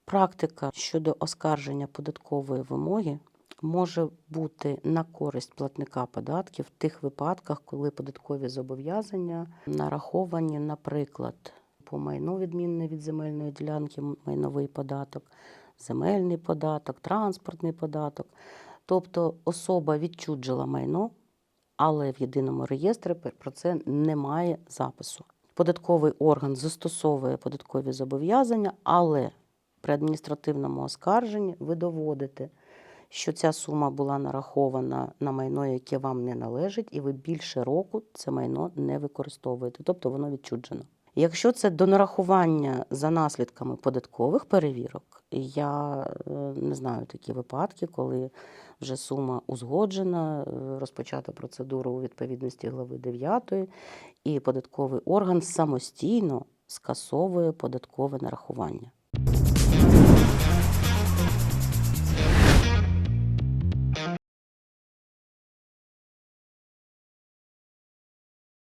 Практика щодо оскарження податкової вимоги може бути на користь платника податків в тих випадках, коли податкові зобов'язання нараховані, наприклад, по майну відмінне від земельної ділянки, майновий податок, земельний податок, транспортний податок. Тобто особа відчужила майно, але в єдиному реєстрі про це немає запису. Податковий орган застосовує податкові зобов'язання, але при адміністративному оскарженні ви доводите, що ця сума була нарахована на майно, яке вам не належить, і ви більше року це майно не використовуєте, тобто воно відчужено. Якщо це до нарахування за наслідками податкових перевірок, я не знаю такі випадки, коли вже сума узгоджена, розпочата процедуру у відповідності глави 9, і податковий орган самостійно скасовує податкове нарахування.